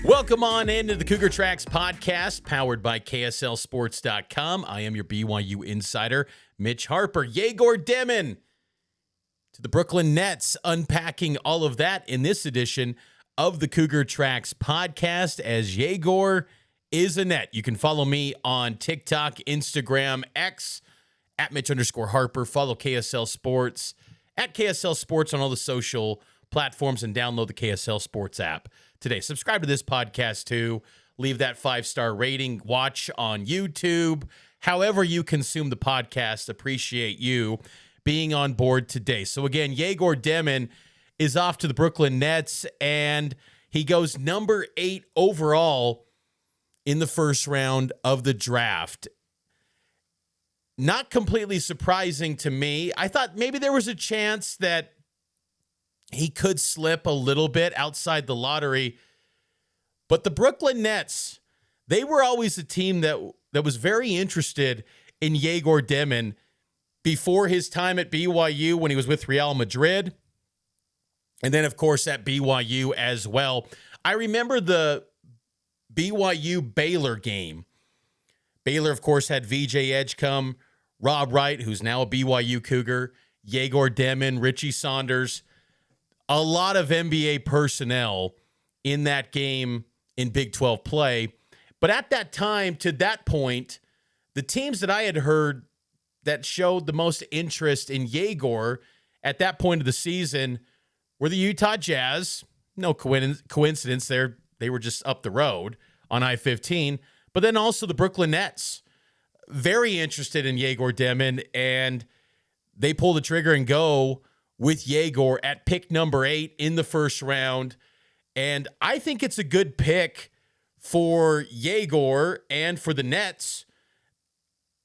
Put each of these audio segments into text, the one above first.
Welcome on into the Cougar Tracks podcast, powered by KSLSports.com. I am your BYU insider, Mitch Harper. Egor Demin to the Brooklyn Nets, unpacking all of that in this edition of the Cougar Tracks podcast as Egor is a net. You can follow me on TikTok, Instagram, X, at Mitch_Harper. Follow KSL Sports, at KSL Sports on all the social platforms, and download the KSL Sports app today. Subscribe to this podcast too. Leave that 5-star rating. Watch on YouTube. However you consume the podcast, appreciate you being on board today. So again, Egor Demin is off to the Brooklyn Nets, and he goes number 8 overall in the first round of the draft. Not completely surprising to me. I thought maybe there was a chance that he could slip a little bit outside the lottery. But the Brooklyn Nets, they were always a team that was very interested in Egor Demin before his time at BYU when he was with Real Madrid. And then, of course, at BYU as well. I remember the BYU Baylor game. Baylor, of course, had VJ Edgecombe, Rob Wright, who's now a BYU Cougar, Egor Demin, Richie Saunders. A lot of NBA personnel in that game in Big 12 play. But at that time, to that point, the teams that I had heard that showed the most interest in Egor at that point of the season were the Utah Jazz. No coincidence there. They were just up the road on I-15. But then also the Brooklyn Nets. Very interested in Egor Demin, and they pull the trigger and go with Egor at pick number 8 in the first round. And I think it's a good pick for Egor and for the Nets.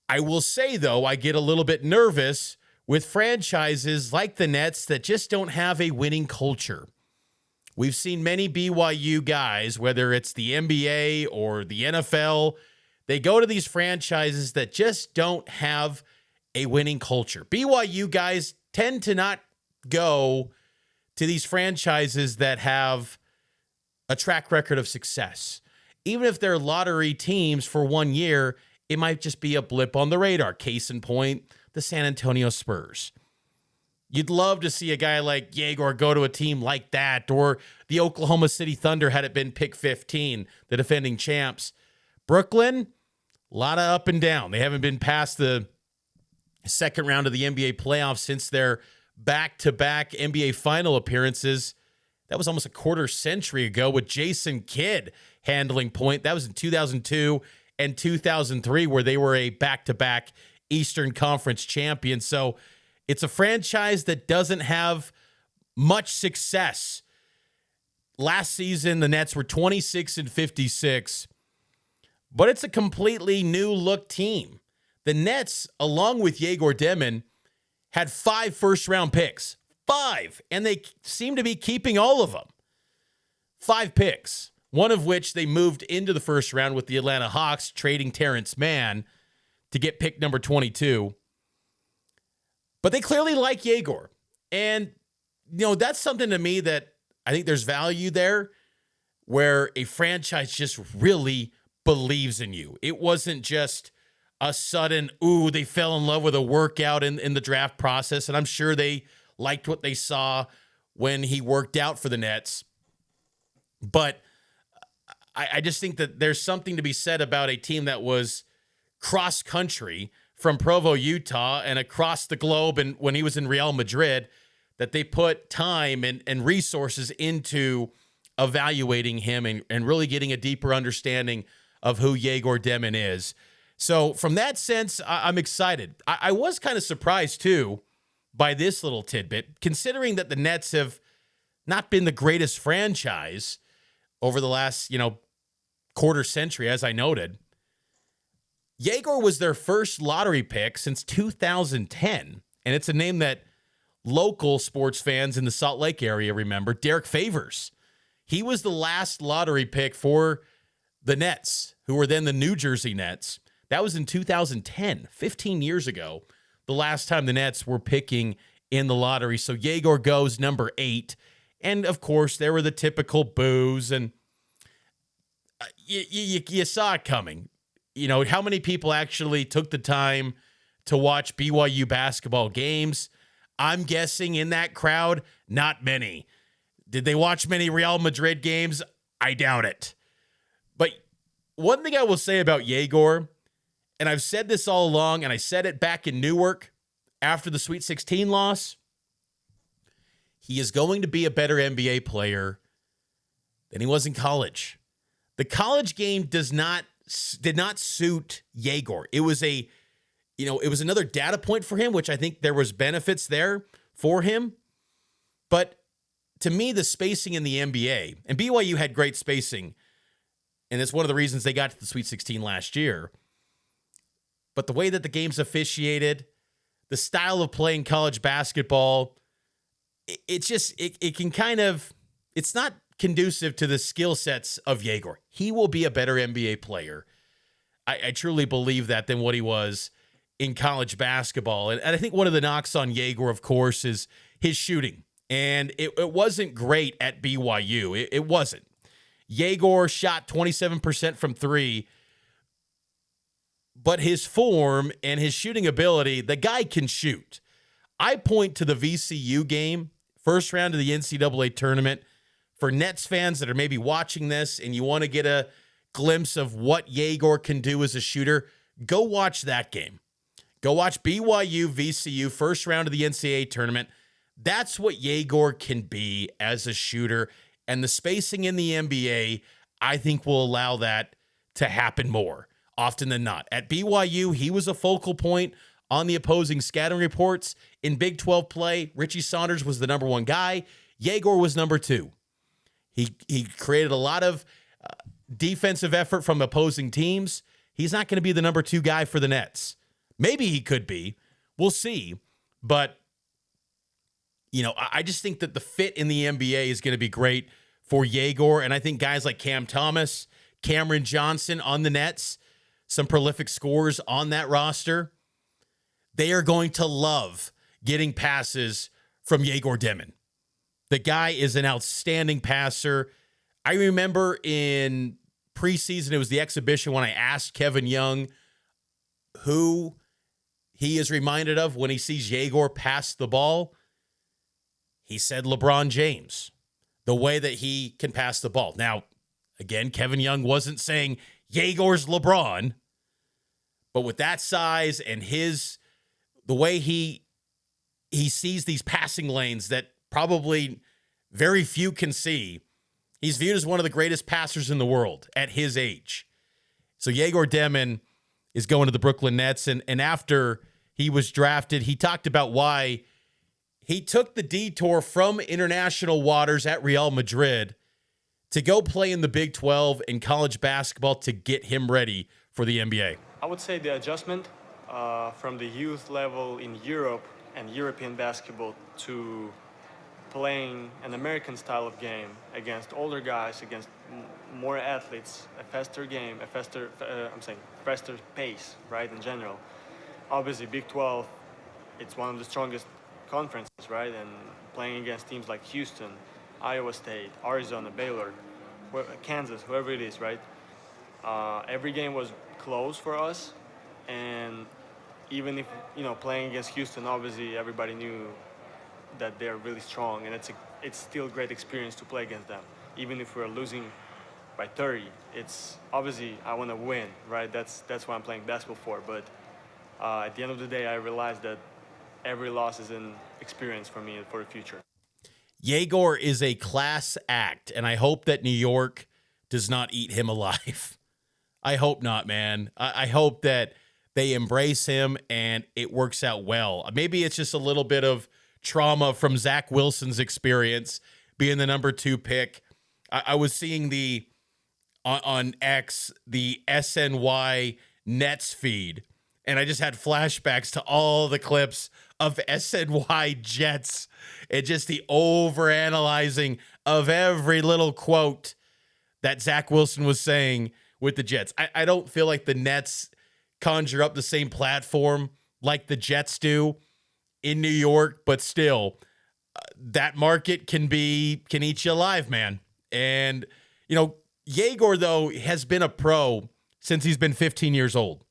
I will say, though, I get a little bit nervous with franchises like the Nets that just don't have a winning culture. We've seen many BYU guys, whether it's the NBA or the NFL, they go to these franchises that just don't have a winning culture. BYU guys tend to not go to these franchises that have a track record of success. Even if they're lottery teams for 1 year, it might just be a blip on the radar. Case in point, the San Antonio Spurs. You'd love to see a guy like Egor go to a team like that, or the Oklahoma City Thunder had it been pick 15, the defending champs. Brooklyn, a lot of up and down. They haven't been past the second round of the NBA playoffs since their back-to-back NBA final appearances. That was almost a quarter century ago with Jason Kidd handling point. That was in 2002 and 2003, where they were a back-to-back Eastern Conference champion. So it's a franchise that doesn't have much success. Last season, the Nets were 26-56, but it's a completely new look team. The Nets, along with Egor Demin, had 5 first-round picks. 5. And they seem to be keeping all of them. 5 picks. One of which they moved into the first round with the Atlanta Hawks, trading Terrence Mann to get pick number 22. But they clearly like Egor. And, that's something to me that I think there's value there, where a franchise just really believes in you. It wasn't just a sudden, they fell in love with a workout in the draft process. And I'm sure they liked what they saw when he worked out for the Nets. But I just think that there's something to be said about a team that was cross-country from Provo, Utah, and across the globe, and when he was in Real Madrid, that they put time and resources into evaluating him and really getting a deeper understanding of who Egor Demin is. So from that sense, I'm excited. I was kind of surprised, too, by this little tidbit, considering that the Nets have not been the greatest franchise over the last, quarter century, as I noted. Egor was their first lottery pick since 2010, and it's a name that local sports fans in the Salt Lake area remember. Derek Favors. He was the last lottery pick for the Nets, who were then the New Jersey Nets. That was in 2010, 15 years ago, the last time the Nets were picking in the lottery. So Egor goes number 8. And, of course, there were the typical boos. And You saw it coming. You know, how many people actually took the time to watch BYU basketball games? I'm guessing in that crowd, not many. Did they watch many Real Madrid games? I doubt it. But one thing I will say about Egor, and I've said this all along, and I said it back in Newark after the Sweet 16 loss, he is going to be a better NBA player than he was in college. The college game did not suit Egor. It was it was another data point for him, which I think there was benefits there for him. But to me, the spacing in the NBA, and BYU had great spacing, and it's one of the reasons they got to the Sweet 16 last year. But the way that the game's officiated, the style of playing college basketball, it can kind of, it's not conducive to the skill sets of Egor. He will be a better NBA player. I truly believe that than what he was in college basketball. And I think one of the knocks on Egor, of course, is his shooting. And it wasn't great at BYU. It wasn't. Egor shot 27% from three, but his form and his shooting ability, the guy can shoot. I point to the VCU game, first round of the NCAA tournament. For Nets fans that are maybe watching this and you want to get a glimpse of what Egor can do as a shooter, go watch that game. Go watch BYU VCU, first round of the NCAA tournament. That's what Egor can be as a shooter. And the spacing in the NBA, I think, will allow that to happen more often than not. At BYU, he was a focal point on the opposing scouting reports. In Big 12 play, Richie Saunders was the number one guy. Egor was number two. He created a lot of defensive effort from opposing teams. He's not going to be the number two guy for the Nets. Maybe he could be. We'll see. But, I just think that the fit in the NBA is going to be great for Egor. And I think guys like Cam Thomas, Cameron Johnson on the Nets, some prolific scorers on that roster, they are going to love getting passes from Egor Demin. The guy is an outstanding passer. I remember in preseason, it was the exhibition, when I asked Kevin Young who he is reminded of when he sees Egor pass the ball. He said LeBron James, the way that he can pass the ball. Now, again, Kevin Young wasn't saying Egor's LeBron, but with that size and the way he sees these passing lanes that probably very few can see, he's viewed as one of the greatest passers in the world at his age. So Egor Demin is going to the Brooklyn Nets, and after he was drafted, he talked about why he took the detour from international waters at Real Madrid to go play in the Big 12 in college basketball to get him ready for the NBA. I would say the adjustment from the youth level in Europe and European basketball to playing an American style of game against older guys, against more athletes, a faster game, faster pace, right, in general. Obviously, Big 12, it's one of the strongest conferences, right, and playing against teams like Houston, Iowa State, Arizona, Baylor, Kansas, whoever it is, right? Every game was close for us, and even if, playing against Houston, obviously everybody knew that they're really strong, and it's still a great experience to play against them. Even if we're losing by 30, it's obviously I want to win, right? That's what I'm playing basketball for. But at the end of the day, I realized that every loss is an experience for me for the future. Egor is a class act, and I hope that New York does not eat him alive. I hope not, man. I hope that they embrace him and it works out well. Maybe it's just a little bit of trauma from Zach Wilson's experience being the number 2 pick. I was seeing on X, the SNY Nets feed, and I just had flashbacks to all the clips of SNY Jets and just the overanalyzing of every little quote that Zach Wilson was saying with the Jets. I don't feel like the Nets conjure up the same platform like the Jets do in New York, but still, that market can eat you alive, man. And, Egor, though, has been a pro since he's been 15 years old.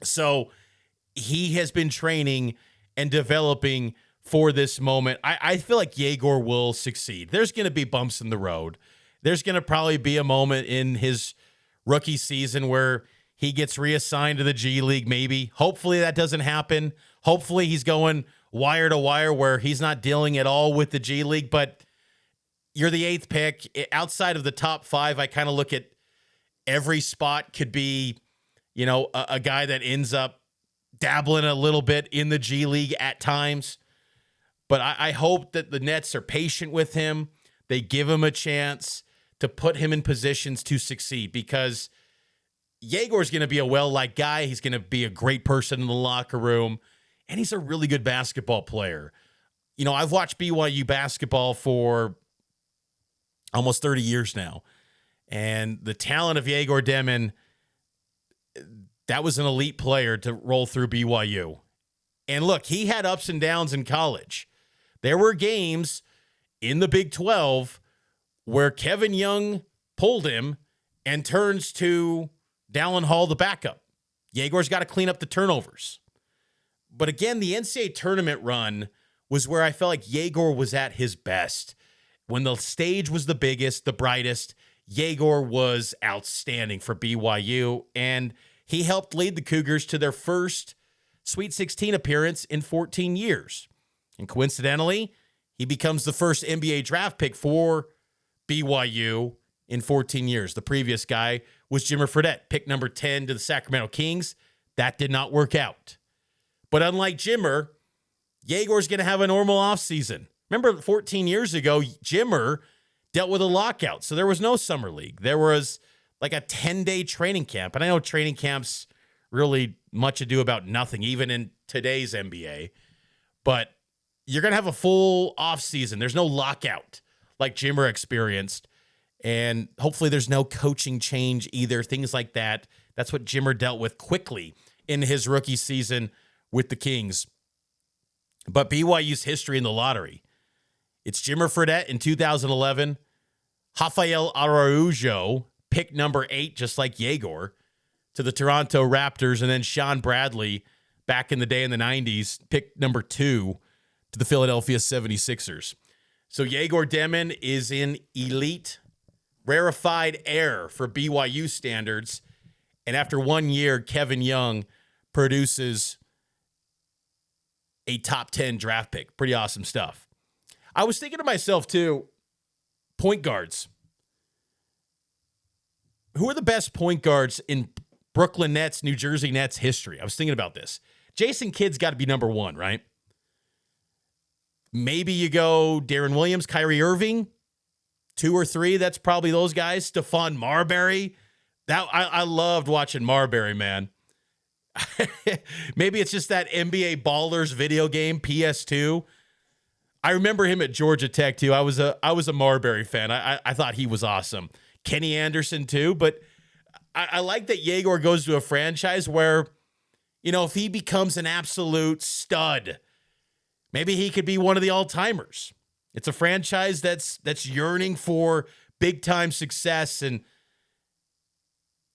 So he has been training and developing for this moment. I feel like Egor will succeed. There's going to be bumps in the road. There's going to probably be a moment in his rookie season where he gets reassigned to the G League, maybe. Hopefully that doesn't happen. Hopefully he's going wire to wire where he's not dealing at all with the G League. But you're the 8th pick. Outside of the top 5, I kind of look at every spot could be, a guy that ends up dabbling a little bit in the G League at times. But I hope that the Nets are patient with him. They give him a chance to put him in positions to succeed, because Egor's going to be a well-liked guy. He's going to be a great person in the locker room, and he's a really good basketball player. I've watched BYU basketball for almost 30 years now, and the talent of Egor Demin, that was an elite player to roll through BYU. And look, he had ups and downs in college. There were games in the Big 12 where Kevin Young pulled him and turns to Dallin Hall, the backup. Egor's got to clean up the turnovers. But again, the NCAA tournament run was where I felt like Egor was at his best. When the stage was the biggest, the brightest, Egor was outstanding for BYU, and he helped lead the Cougars to their first Sweet 16 appearance in 14 years. And coincidentally, he becomes the first NBA draft pick for BYU in 14 years. The previous guy was Jimmer Fredette, pick number 10 to the Sacramento Kings. That did not work out. But unlike Jimmer, Egor's going to have a normal offseason. Remember 14 years ago, Jimmer dealt with a lockout, so there was no summer league. There was like a 10-day training camp. And I know training camps really much ado about nothing, even in today's NBA. But you're going to have a full offseason. There's no lockout like Jimmer experienced. And hopefully there's no coaching change either, things like that. That's what Jimmer dealt with quickly in his rookie season with the Kings. But BYU's history in the lottery. It's Jimmer Fredette in 2011, Rafael Araujo, pick number 8, just like Egor, to the Toronto Raptors, and then Sean Bradley back in the day in the 90s, pick number 2 to the Philadelphia 76ers. So Egor Demin is in elite, rarefied air for BYU standards. And after 1 year, Kevin Young produces a top 10 draft pick. Pretty awesome stuff. I was thinking to myself, too, point guards. Who are the best point guards in Brooklyn Nets, New Jersey Nets history? I was thinking about this. Jason Kidd's got to be number 1, right? Maybe you go Darren Williams, Kyrie Irving, 2 or 3. That's probably those guys. Stephon Marbury. I loved watching Marbury, man. Maybe it's just that NBA Ballers video game, PS2. I remember him at Georgia Tech, too. I was a Marbury fan. I thought he was awesome. Kenny Anderson, too. But I like that Egor goes to a franchise where, if he becomes an absolute stud, maybe he could be one of the all-timers. It's a franchise that's yearning for big-time success, and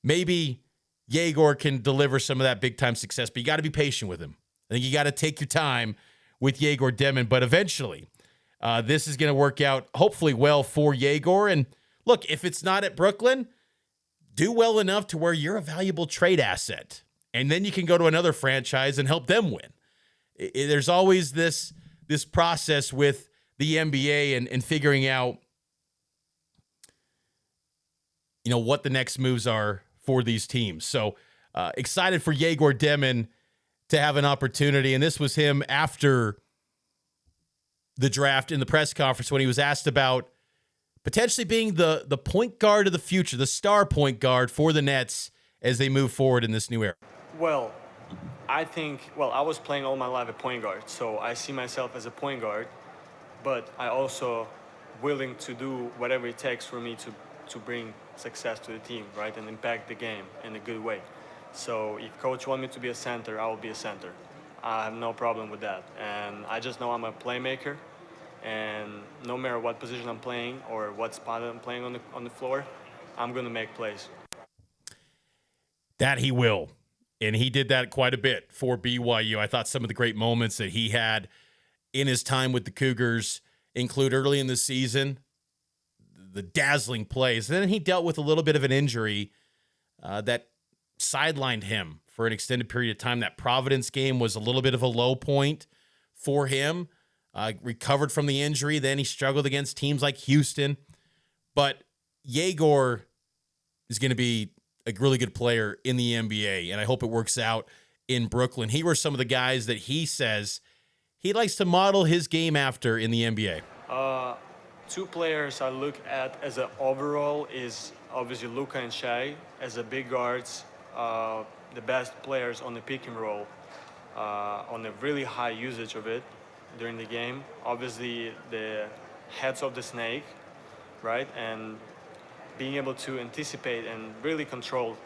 maybe Egor can deliver some of that big-time success, but you got to be patient with him. I think you got to take your time with Egor Demin, but eventually this is going to work out hopefully well for Egor. And look, if it's not at Brooklyn, do well enough to where you're a valuable trade asset, and then you can go to another franchise and help them win. There's always this process with the NBA and figuring out, what the next moves are for these teams. So excited for Egor Demin to have an opportunity. And this was him after the draft in the press conference when he was asked about potentially being the point guard of the future, the star point guard for the Nets as they move forward in this new era. Well, I was playing all my life at point guard, so I see myself as a point guard, but I also willing to do whatever it takes for me to bring success to the team, right, and impact the game in a good way. So if coach wants me to be a center, I will be a center. I have no problem with that. And I just know I'm a playmaker, and no matter what position I'm playing or what spot I'm playing on the floor, I'm going to make plays. That he will. And he did that quite a bit for BYU. I thought some of the great moments that he had in his time with the Cougars include early in the season, the dazzling plays. Then he dealt with a little bit of an injury that sidelined him for an extended period of time. That Providence game was a little bit of a low point for him. Recovered from the injury. Then he struggled against teams like Houston. But Egor is going to be a really good player in the NBA, and I hope it works out in Brooklyn. Here were some of the guys that he says he likes to model his game after in the NBA. Two players I look at as an overall is obviously Luka and Shai as a big guards, the best players on the pick and roll, on a really high usage of it during the game. Obviously the heads of the snake, right? And being able to anticipate and really control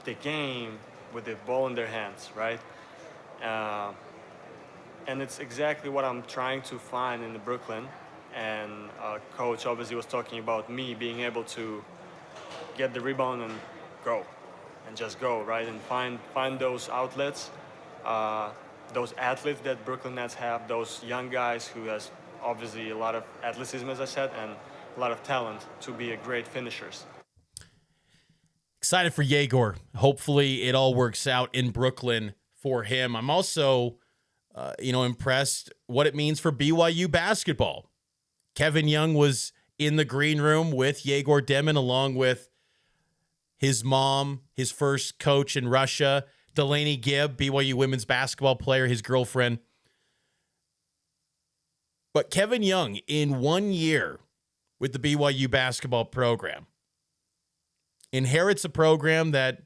the game with the ball in their hands, right? And it's exactly what I'm trying to find in the Brooklyn. And coach obviously was talking about me being able to get the rebound and go, and just go, right? And find those outlets, those athletes that Brooklyn Nets have, those young guys who has obviously a lot of athleticism, as I said, and a lot of talent to be a great finishers. Excited for Egor. Hopefully it all works out in Brooklyn for him. I'm also, impressed what it means for BYU basketball. Kevin Young was in the green room with Egor Demin, along with his mom, his first coach in Russia, Delaney Gibb, BYU women's basketball player, his girlfriend. But Kevin Young, in 1 year with the BYU basketball program, inherits a program that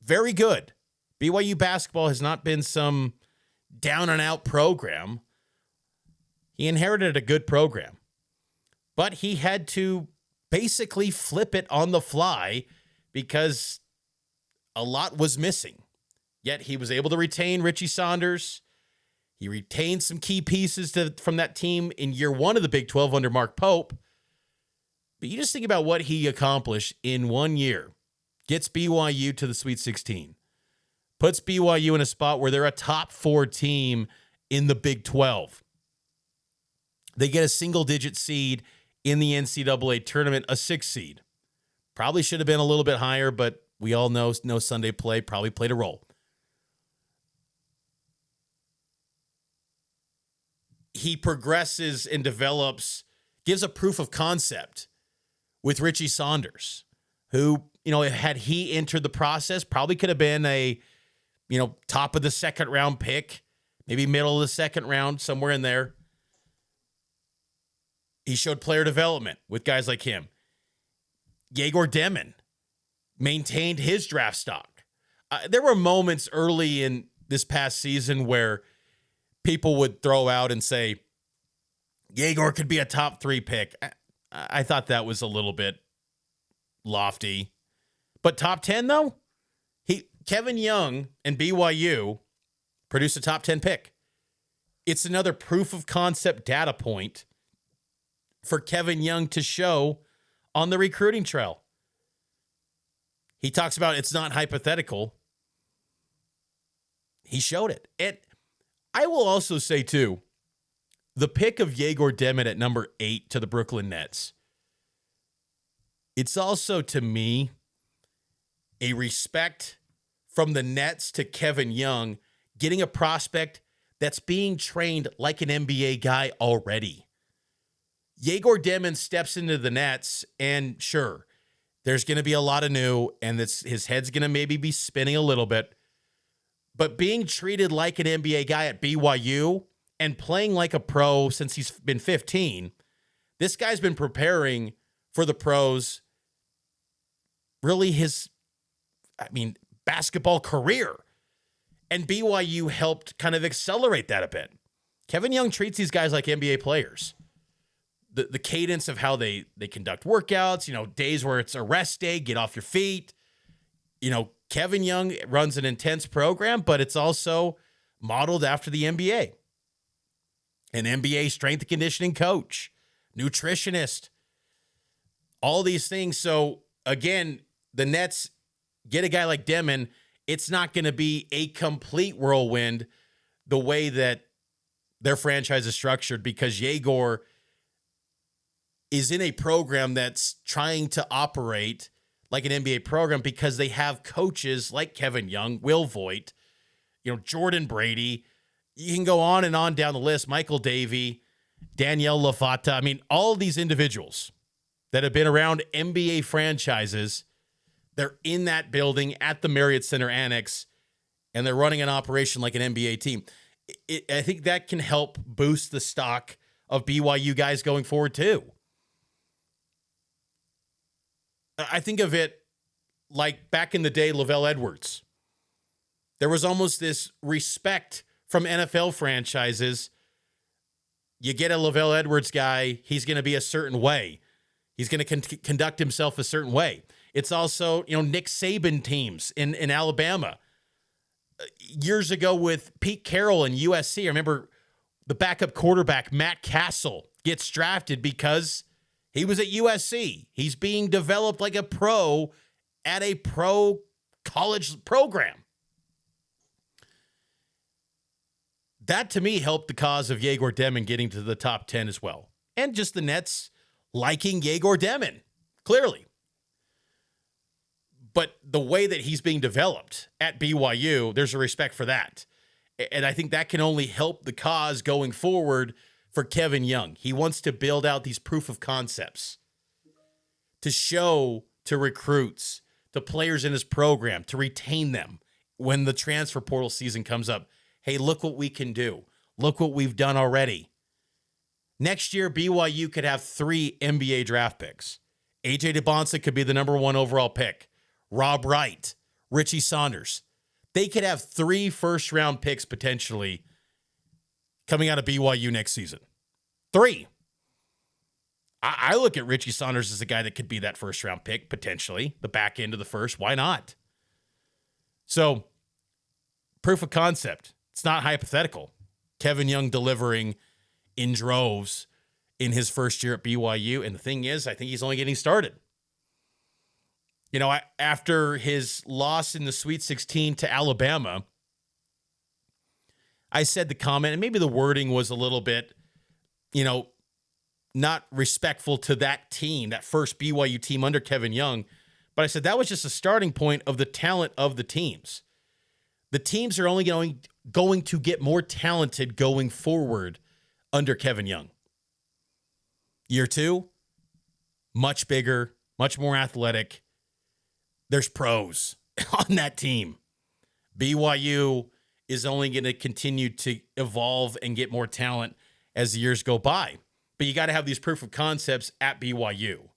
very good. BYU basketball has not been some down and out program. He inherited a good program, but he had to basically flip it on the fly because a lot was missing. Yet he was able to retain Richie Saunders. He retained some key pieces from that team in year one of the Big 12 under Mark Pope. But you just think about what he accomplished in 1 year. Gets BYU to the Sweet 16. Puts BYU in a spot where they're a top 4 team in the Big 12. They get a single-digit seed in the NCAA tournament, a 6 seed. Probably should have been a little bit higher, but we all know no Sunday play probably played a role. He progresses and develops, gives a proof of concept with Richie Saunders, who, had he entered the process, probably could have been a, top of the second round pick, maybe middle of the second round, somewhere in there. He showed player development with guys like him. Egor Demin maintained his draft stock. There were moments early in this past season where people would throw out and say, Egor could be a top 3 pick. I thought that was a little bit lofty. But top 10, though? Kevin Young and BYU produced a top 10 pick. It's another proof of concept data point for Kevin Young to show on the recruiting trail. He talks about it's not hypothetical. He showed it. And I will also say, too, the pick of Egor Demin at number 8 to the Brooklyn Nets, it's also, to me, a respect from the Nets to Kevin Young getting a prospect that's being trained like an NBA guy already. Egor Demin steps into the Nets, and sure, there's going to be a lot of new, and his head's going to maybe be spinning a little bit. But being treated like an NBA guy at BYU and playing like a pro since he's been 15, this guy's been preparing for the pros really his, basketball career. And BYU helped kind of accelerate that a bit. Kevin Young treats these guys like NBA players. The cadence of how they conduct workouts, days where it's a rest day, get off your feet. Kevin Young runs an intense program, but it's also modeled after the NBA. An NBA strength and conditioning coach, nutritionist, all these things. So again, the Nets get a guy like Demin. It's not going to be a complete whirlwind the way that their franchise is structured, because Egor is in a program that's trying to operate like an NBA program, because they have coaches like Kevin Young, Will Voigt, Jordan Brady. You can go on and on down the list. Michael Davey, Danielle Lafata. I mean, all of these individuals that have been around NBA franchises, they're in that building at the Marriott Center Annex, and they're running an operation like an NBA team. I think that can help boost the stock of BYU guys going forward too. I think of it like back in the day, Lavelle Edwards. There was almost this respect from NFL franchises. You get a Lavelle Edwards guy, he's going to be a certain way. He's going to conduct himself a certain way. It's also, Nick Saban teams in Alabama. Years ago with Pete Carroll and USC, I remember the backup quarterback, Matt Castle, gets drafted because he was at USC. He's being developed like a pro at a pro college program. That, to me, helped the cause of Egor Demin getting to the top 10 as well. And just the Nets liking Egor Demin, clearly. But the way that he's being developed at BYU, there's a respect for that. And I think that can only help the cause going forward for Kevin Young. He wants to build out these proof of concepts to show to recruits, to players in his program, to retain them when the transfer portal season comes up. Hey, look what we can do. Look what we've done already. Next year, BYU could have 3 NBA draft picks. AJ DeBonsa could be the number 1 overall pick. Rob Wright, Richie Saunders. They could have 3 first-round picks potentially coming out of BYU next season. 3. I look at Richie Saunders as a guy that could be that first-round pick, potentially, the back end of the first. Why not? So, proof of concept. It's not hypothetical. Kevin Young delivering in droves in his first year at BYU. And the thing is, I think he's only getting started. After his loss in the Sweet 16 to Alabama, I said the comment, and maybe the wording was a little bit, not respectful to that team, that first BYU team under Kevin Young. But I said that was just a starting point of the talent of the teams. The teams are only going to get more talented going forward under Kevin Young. Year 2, much bigger, much more athletic. There's pros on that team. BYU is only going to continue to evolve and get more talent as the years go by. But you got to have these proof of concepts at BYU.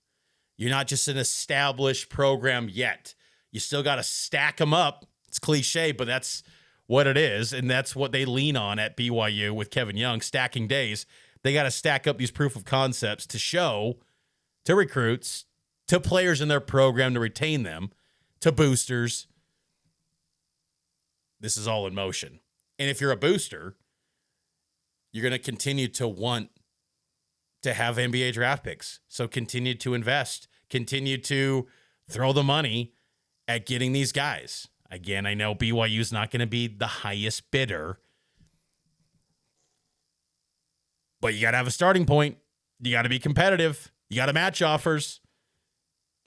You're not just an established program yet. You still got to stack them up. It's cliche, but that's what it is, and that's what they lean on at BYU with Kevin Young, stacking days. They got to stack up these proof of concepts to show to recruits, to players in their program to retain them, to boosters. This is all in motion. And if you're a booster, you're going to continue to want to have NBA draft picks. So continue to invest, continue to throw the money at getting these guys. Again, I know BYU is not going to be the highest bidder, but you got to have a starting point. You got to be competitive. You got to match offers.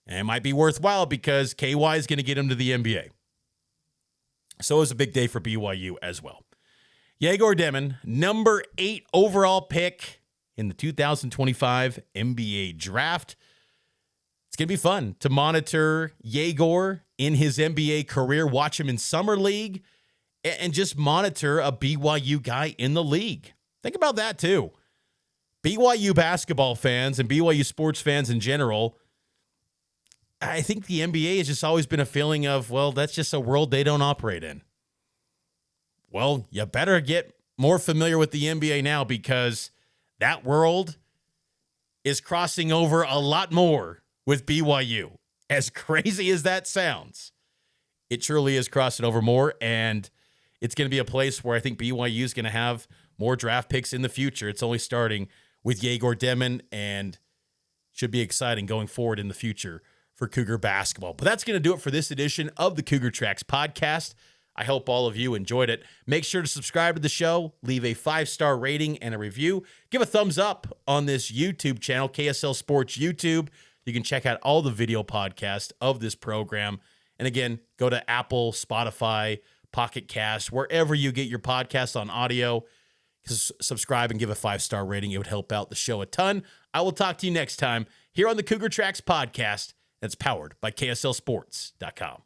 And it might be worthwhile because KY is going to get him to the NBA. So it was a big day for BYU as well. Egor Demin, number 8 overall pick in the 2025 NBA draft. It's going to be fun to monitor Egor in his NBA career, watch him in Summer League, and just monitor a BYU guy in the league. Think about that too. BYU basketball fans and BYU sports fans in general, I think the NBA has just always been a feeling of, well, that's just a world they don't operate in. Well, you better get more familiar with the NBA now because that world is crossing over a lot more with BYU. As crazy as that sounds, it truly is crossing over more, and it's going to be a place where I think BYU is going to have more draft picks in the future. It's only starting with Egor Demin and should be exciting going forward in the future for for Cougar basketball. But that's going to do it for this edition of the Cougar Tracks podcast. I hope all of you enjoyed it. Make sure to subscribe to the show, leave a 5-star rating and a review. Give a thumbs up on this YouTube channel, KSL Sports YouTube. You can check out all the video podcasts of this program. And again, go to Apple, Spotify, Pocket Cast, wherever you get your podcasts on audio. Subscribe and give a 5-star rating. It would help out the show a ton. I will talk to you next time here on the Cougar Tracks podcast that's powered by KSLSports.com.